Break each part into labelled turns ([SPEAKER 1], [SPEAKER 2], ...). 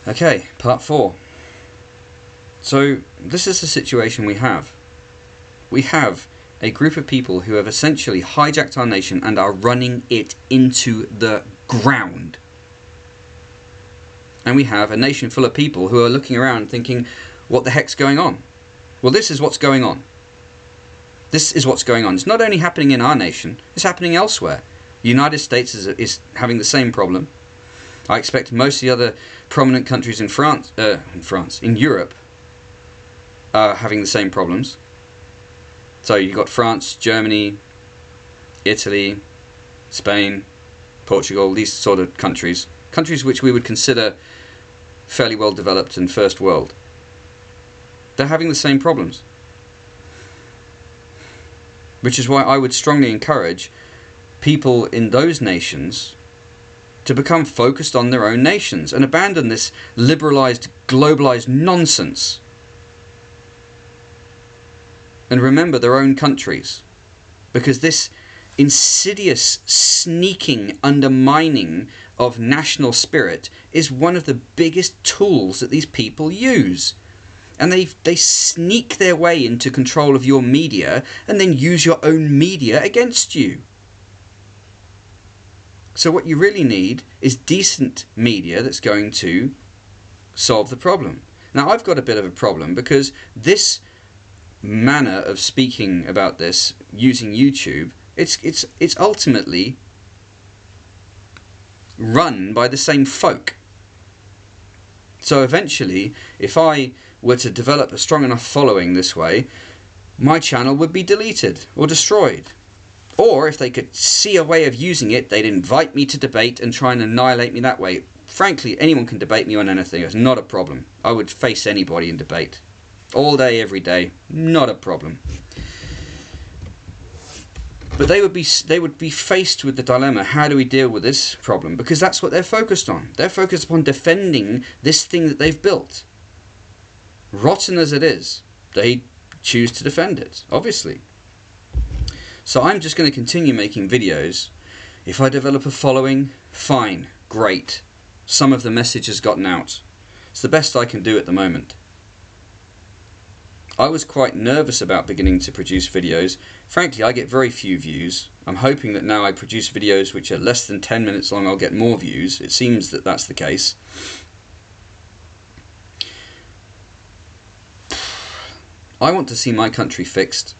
[SPEAKER 1] Okay, part 4. So this is the situation we have. We have a group of people who have essentially hijacked our nation and are running it into the ground. And we have a nation full of people who are looking around thinking, what the heck's going on? Well, this is what's going on. This is what's going on. It's not only happening in our nation, it's happening elsewhere. The United States is having the same problem. I expect most of the other prominent countries in in Europe, are having the same problems. So you've got France, Germany, Italy, Spain, Portugal, these sort of countries which we would consider fairly well developed and first world. They're having the same problems. Which is why I would strongly encourage people in those nations to become focused on their own nations and abandon this liberalized, globalized nonsense. And remember their own countries. Because this insidious, sneaking undermining of national spirit is one of the biggest tools that these people use. And they sneak their way into control of your media and then use your own media against you. So what you really need is decent media that's going to solve the problem. Now I've got a bit of a problem because this manner of speaking about this using YouTube, it's ultimately run by the same folk. So eventually, if I were to develop a strong enough following this way, my channel would be deleted or destroyed. Or if they could see a way of using it, they'd invite me to debate and try and annihilate me that way. Frankly, anyone can debate me on anything. It's not a problem. I would face anybody in debate. All day, every day. Not a problem. But they would be faced with the dilemma, how do we deal with this problem? Because that's what they're focused on. They're focused upon defending this thing that they've built. Rotten as it is, they choose to defend it, obviously. So I'm just going to continue making videos. If I develop a following, fine, great. Some of the message has gotten out. It's the best I can do at the moment. I was quite nervous about beginning to produce videos. Frankly, I get very few views. I'm hoping that now I produce videos which are less than 10 minutes long, I'll get more views. It seems that that's the case. I want to see my country fixed.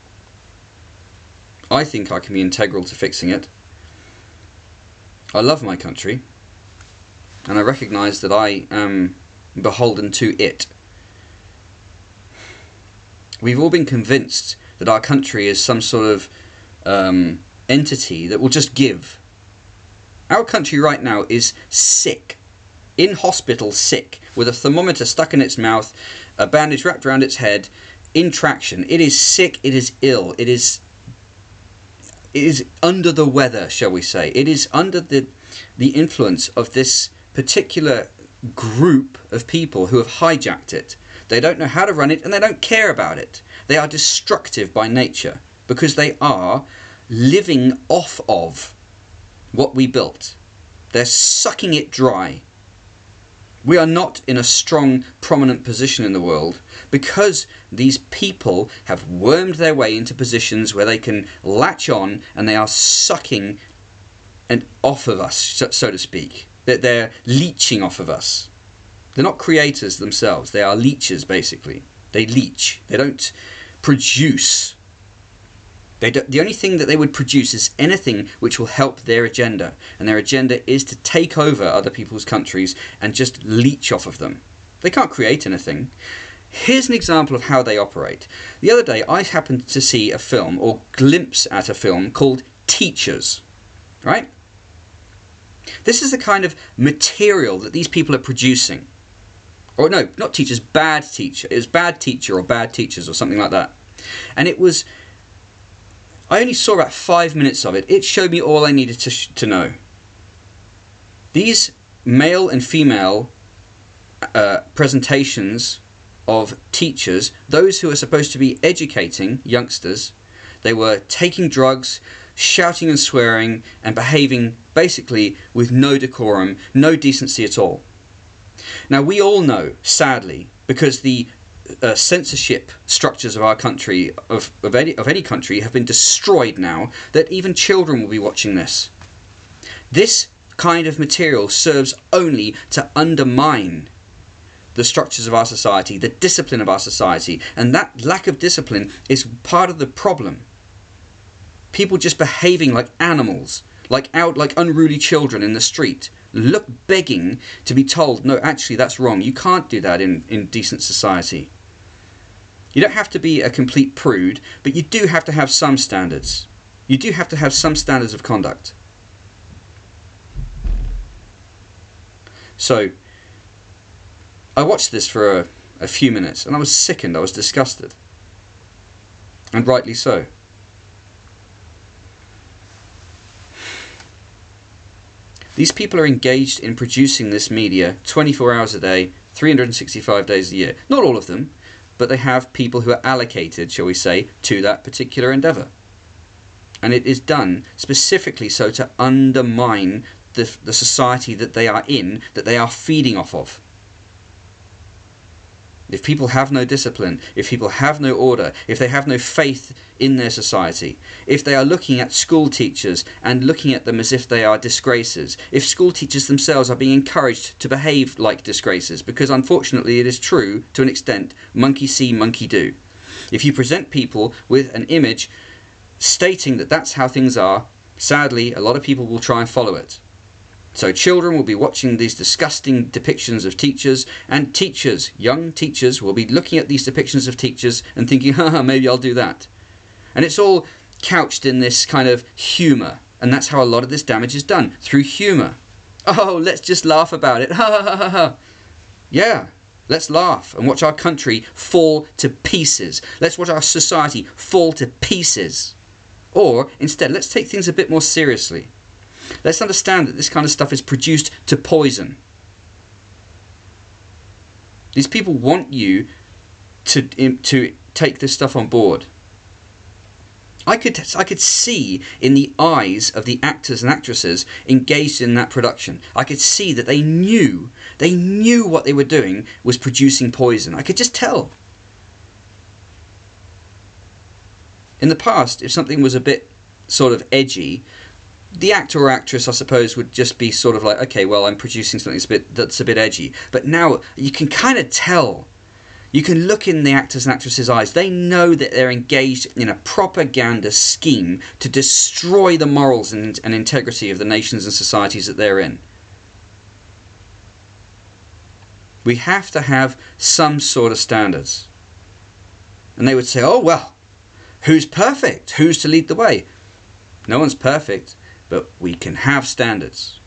[SPEAKER 1] I think I can be integral to fixing it. I love my country, and I recognise that I am beholden to it. We've all been convinced that our country is some sort of entity that will just give. Our country right now is sick, in hospital sick, with a thermometer stuck in its mouth, a bandage wrapped around its head, in traction. It is sick, it is ill, it is under the weather, shall we say. It is under the influence of this particular group of people who have hijacked it. They don't know how to run it and they don't care about it. They are destructive by nature because they are living off of what we built. They're sucking it dry. We are not in a strong, prominent position in the world because these people have wormed their way into positions where they can latch on and they are sucking and off of us, so to speak. They're leeching off of us. They're not creators themselves. They are leechers, basically. They leech. They don't produce. The only thing that they would produce is anything which will help their agenda. And their agenda is to take over other people's countries and just leech off of them. They can't create anything. Here's an example of how they operate. The other day, I happened to see a film, or glimpse at a film, called Teachers. Right? This is the kind of material that these people are producing. Or no, not teachers, bad teacher. It was Bad Teacher or Bad Teachers or something like that. And it was, I only saw about 5 minutes of it. It showed me all I needed to know. These male and female presentations of teachers, those who are supposed to be educating youngsters, they were taking drugs, shouting and swearing, and behaving basically with no decorum, no decency at all. Now, we all know, sadly, because the censorship structures of our country, of any country, have been destroyed now, that even children will be watching this. This kind of material serves only to undermine the structures of our society, the discipline of our society, and that lack of discipline is part of the problem. People just behaving like animals, like unruly children in the street, begging to be told, no, actually that's wrong, you can't do that in decent society. You don't have to be a complete prude, but you do have to have some standards. You do have to have some standards of conduct. So, I watched this for a few minutes, and I was sickened, I was disgusted. And rightly so. These people are engaged in producing this media 24 hours a day, 365 days a year. Not all of them, but they have people who are allocated, shall we say, to that particular endeavour. And it is done specifically so to undermine the society that they are in, that they are feeding off of. If people have no discipline, if people have no order, if they have no faith in their society, if they are looking at school teachers and looking at them as if they are disgraces, if school teachers themselves are being encouraged to behave like disgraces, because unfortunately it is true to an extent, monkey see, monkey do. If you present people with an image stating that that's how things are, sadly a lot of people will try and follow it. So children will be watching these disgusting depictions of teachers, and teachers, young teachers, will be looking at these depictions of teachers and thinking, haha, maybe I'll do that. And it's all couched in this kind of humour, and that's how a lot of this damage is done, through humour. Oh, let's just laugh about it, ha ha ha ha ha. Yeah, let's laugh and watch our country fall to pieces. Let's watch our society fall to pieces. Or, instead, let's take things a bit more seriously. Let's understand that this kind of stuff is produced to poison. These people want you to take this stuff on board. I could see in the eyes of the actors and actresses engaged in that production. I could see that they knew what they were doing was producing poison. I could just tell. In the past, if something was a bit sort of edgy, the actor or actress, I suppose, would just be sort of like, okay, well, I'm producing something that's a bit edgy. But now you can kind of tell. You can look in the actors and actresses' eyes. They know that they're engaged in a propaganda scheme to destroy the morals and integrity of the nations and societies that they're in. We have to have some sort of standards. And they would say, oh, well, who's perfect? Who's to lead the way? No one's perfect. But we can have standards.